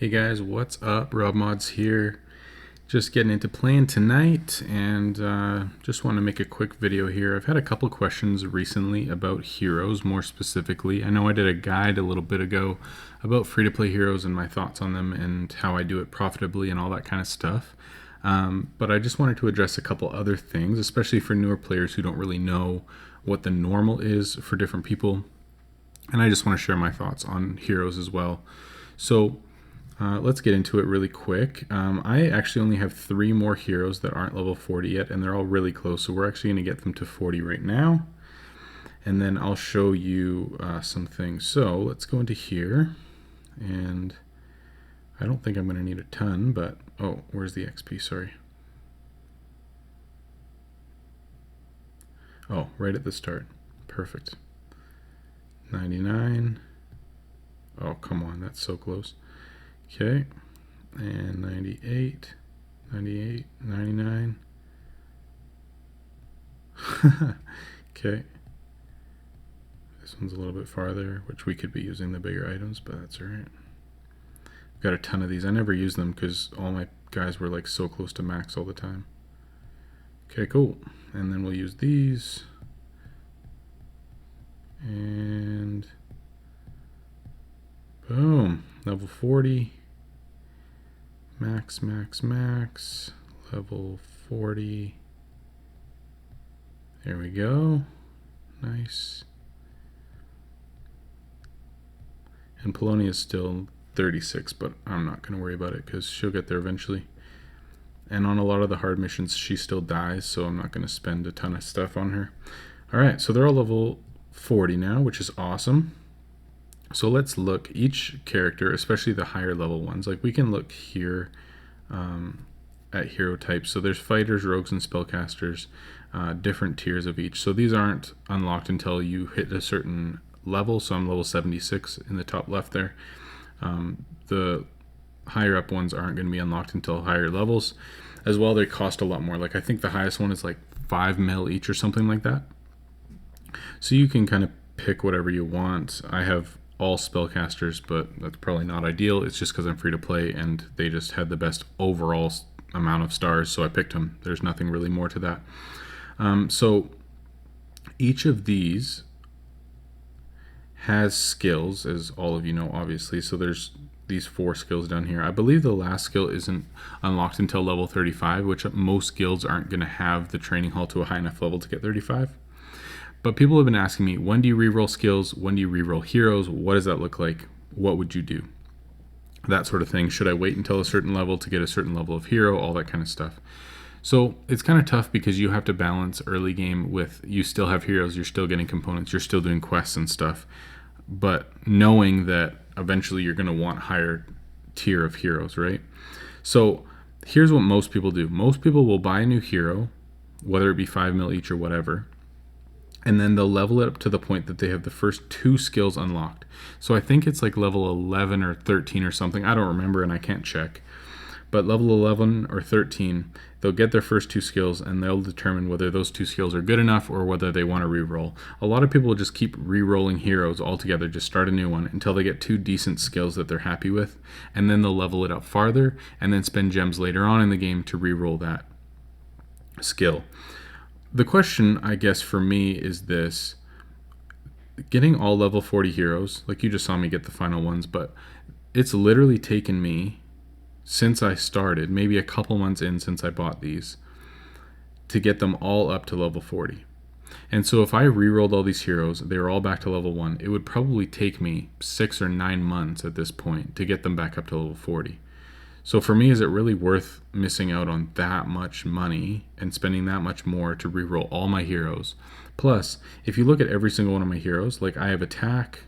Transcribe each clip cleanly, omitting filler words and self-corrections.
Hey guys, what's up? Rob Mods here. Just getting into playing tonight, and just want to make a quick video here. I've had a couple questions recently about heroes, more specifically. I know I did a guide a little bit ago about free-to-play heroes and my thoughts on them and how I do it profitably and all that kind of stuff. But I just wanted to address a couple other things, especially for newer players who don't really know what the normal is for different people. And I just want to share my thoughts on heroes as well. So let's get into it really quick. I actually only have 3 more heroes that aren't level 40 yet, and they're all really close. So we're actually going to get them to 40 right now. And then I'll show you some things. So let's go into here. And I don't think I'm going to need a ton, but oh, where's the XP? Sorry. Oh, right at the start. Perfect. 99. Oh, come on. That's so close. Okay, and 98, 98, 99. Okay, this one's a little bit farther, which we could be using the bigger items, but that's all right. Got a ton of these. I never use them because all my guys were like so close to max all the time. Okay, cool. And then we'll use these. And boom, level 40. Max, max, max, level 40. There we go. Nice. And Polonia is still 36, but I'm not going to worry about it because she'll get there eventually. And on a lot of the hard missions, she still dies, so I'm not going to spend a ton of stuff on her. All right, so they're all level 40 now, which is awesome. So let's look each character, especially the higher level ones. Like we can look here at hero types. So there's fighters, rogues, and spellcasters, different tiers of each. So these aren't unlocked until you hit a certain level. So I'm level 76 in the top left there. The higher up ones aren't going to be unlocked until higher levels. As well, they cost a lot more. Like I think the highest one is like 5 mil each or something like that. So you can kind of pick whatever you want. I have all spellcasters, but that's probably not ideal. It's just because I'm free to play and they just had the best overall amount of stars, so I picked them. There's nothing really more to that. So each of these has skills, as all of you know, obviously. So there's these 4 skills down here. I believe the last skill isn't unlocked until level 35, which most guilds aren't going to have the training hall to a high enough level to get 35. But people have been asking me, when do you reroll skills? When do you reroll heroes? What does that look like? What would you do? That sort of thing. Should I wait until a certain level to get a certain level of hero? All that kind of stuff. So it's kind of tough because you have to balance early game with you still have heroes, you're still getting components, you're still doing quests and stuff. But knowing that eventually you're going to want higher tier of heroes, right? So here's what most people do. Most people will buy a new hero, whether it be 5 mil each or whatever, and then they'll level it up to the point that they have the first 2 skills unlocked. So I think it's like level 11 or 13 or something. I don't remember and I can't check. But level 11 or 13, they'll get their first 2 skills and they'll determine whether those 2 skills are good enough or whether they want to reroll. A lot of people will just keep re-rolling heroes altogether, just start a new one until they get 2 decent skills that they're happy with, and then they'll level it up farther and then spend gems later on in the game to reroll that skill. The question, I guess, for me is this. Getting all level 40 heroes, like you just saw me get the final ones, but it's literally taken me, since I started, maybe a couple months in since I bought these, to get them all up to level 40. And so if I rerolled all these heroes, they were all back to level 1, it would probably take me 6 or 9 months at this point to get them back up to level 40. So for me, is it really worth missing out on that much money and spending that much more to reroll all my heroes? Plus, if you look at every single one of my heroes, like I have attack,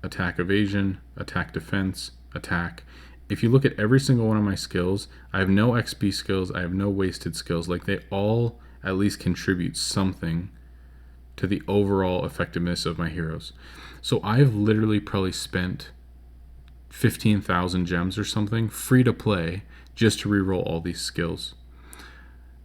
attack evasion, attack defense, attack. If you look at every single one of my skills, I have no XP skills, I have no wasted skills. Like they all at least contribute something to the overall effectiveness of my heroes. So I've literally probably spent 15,000 gems or something free to play just to reroll all these skills.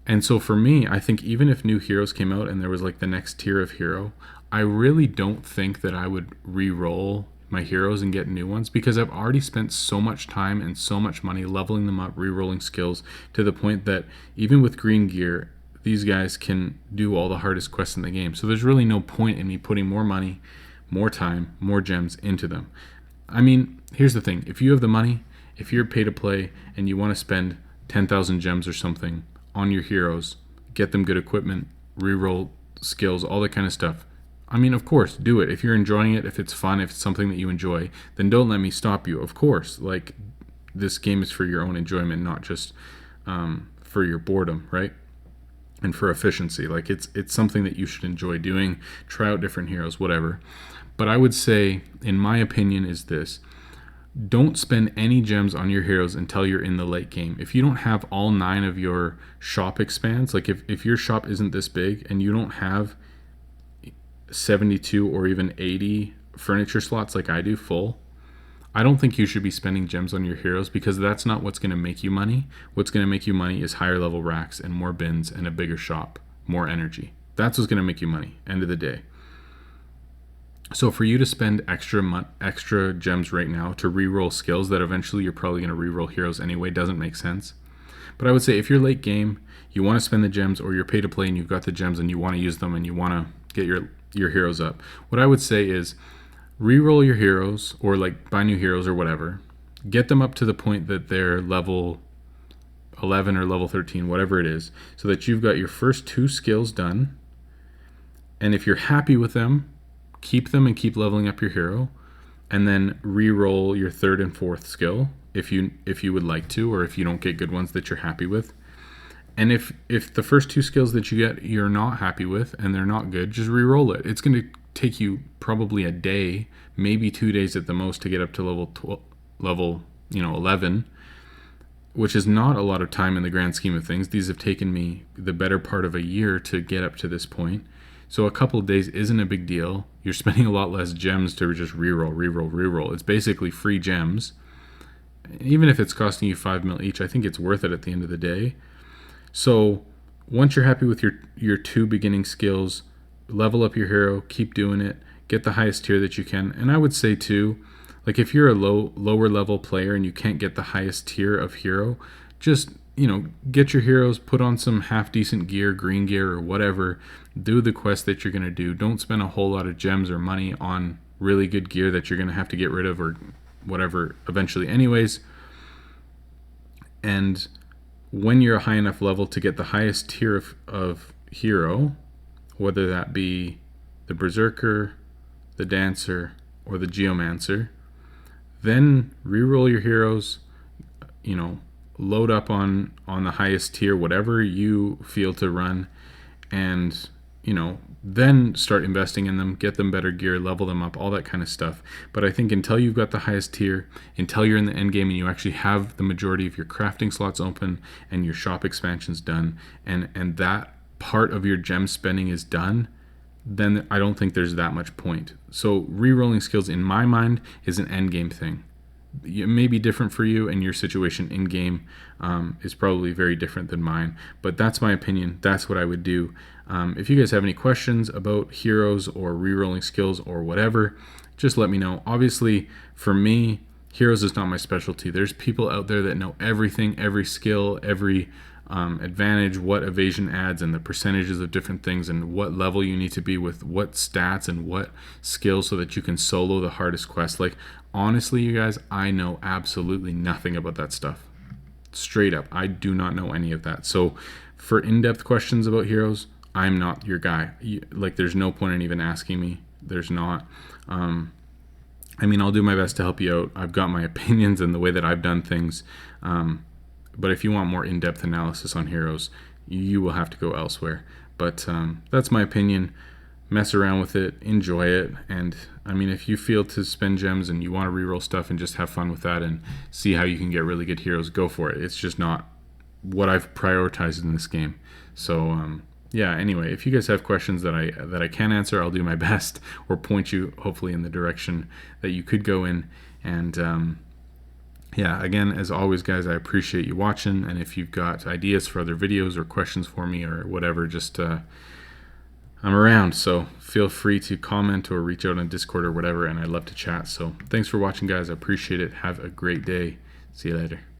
And so for me, I think even if new heroes came out and there was like the next tier of hero, I really don't think that I would reroll my heroes and get new ones, because I've already spent so much time and so much money leveling them up, re-rolling skills, to the point that even with green gear, these guys can do all the hardest quests in the game. So there's really no point in me putting more money, more time, more gems into them. I mean, here's the thing. If you have the money, if you're pay to play and you want to spend 10,000 gems or something on your heroes, get them good equipment, re-roll skills, all that kind of stuff, I mean, of course, do it. If you're enjoying it, if it's fun, if it's something that you enjoy, then don't let me stop you. Of course, like, this game is for your own enjoyment, not just for your boredom, right? And for efficiency. Like, it's something that you should enjoy doing. Try out different heroes, whatever. But I would say, in my opinion, is this: don't spend any gems on your heroes until you're in the late game. If you don't have all 9 of your shop expands, like if your shop isn't this big and you don't have 72 or even 80 furniture slots like I do full, I don't think you should be spending gems on your heroes, because that's not what's going to make you money. What's going to make you money is higher level racks and more bins and a bigger shop, more energy. That's what's going to make you money, end of the day. So for you to spend extra gems right now to re-roll skills that eventually you're probably going to re-roll heroes anyway doesn't make sense. But I would say if you're late game, you want to spend the gems, or you're pay to play and you've got the gems and you want to use them and you want to get your heroes up, what I would say is re-roll your heroes, or like buy new heroes or whatever. Get them up to the point that they're level 11 or level 13, whatever it is, so that you've got your first 2 skills done. And if you're happy with them, keep them and keep leveling up your hero, and then re-roll your 3rd and 4th skill if you would like to, or if you don't get good ones that you're happy with. And if the first 2 skills that you get you're not happy with and they're not good, just re-roll it. It's going to take you probably a day, maybe 2 days at the most, to get up to level 11, which is not a lot of time in the grand scheme of things. These have taken me the better part of a year to get up to this point. So a couple of days isn't a big deal. You're spending a lot less gems to just reroll. It's basically free gems. Even if it's costing you 5 mil each, I think it's worth it at the end of the day. So once you're happy with your 2 beginning skills, level up your hero, keep doing it, get the highest tier that you can. And I would say too, like, if you're a lower level player and you can't get the highest tier of hero, just, get your heroes, put on some half decent gear, green gear or whatever, do the quest that you're going to do. Don't spend a whole lot of gems or money on really good gear that you're going to have to get rid of or whatever eventually anyways. And when you're a high enough level to get the highest tier of hero, whether that be the Berserker, the Dancer, or the Geomancer, then reroll your heroes, load up on the highest tier, whatever you feel to run, and then start investing in them, get them better gear, level them up, all that kind of stuff. But I think until you've got the highest tier, until you're in the end game and you actually have the majority of your crafting slots open and your shop expansions done, and that part of your gem spending is done, then I don't think there's that much point. So re-rolling skills, in my mind, is an end game thing. It may be different for you, and your situation in game is probably very different than mine, but that's my opinion. That's what I would do. If you guys have any questions about heroes or re-rolling skills or whatever, just let me know. Obviously, for me, heroes is not my specialty. There's people out there that know everything, every skill, every advantage, what evasion adds, and the percentages of different things, and what level you need to be with what stats and what skills so that you can solo the hardest quest. Like, honestly, you guys, I know absolutely nothing about that stuff. Straight up, I do not know any of that. So for in-depth questions about heroes, I'm not your guy. Like, there's no point in even asking me. There's not. I'll do my best to help you out. I've got my opinions and the way that I've done things. But if you want more in-depth analysis on heroes, you will have to go elsewhere. But that's my opinion. Mess around with it, enjoy it, and if you feel to spend gems and you want to reroll stuff and just have fun with that and see how you can get really good heroes, go for it. It's just not what I've prioritized in this game. So anyway, if you guys have questions that I can answer, I'll do my best, or point you hopefully in the direction that you could go in. And again, as always, guys, I appreciate you watching, and if you've got ideas for other videos or questions for me or whatever, just I'm around, so feel free to comment or reach out on Discord or whatever, and I'd love to chat. So thanks for watching, guys. I appreciate it. Have a great day. See you later.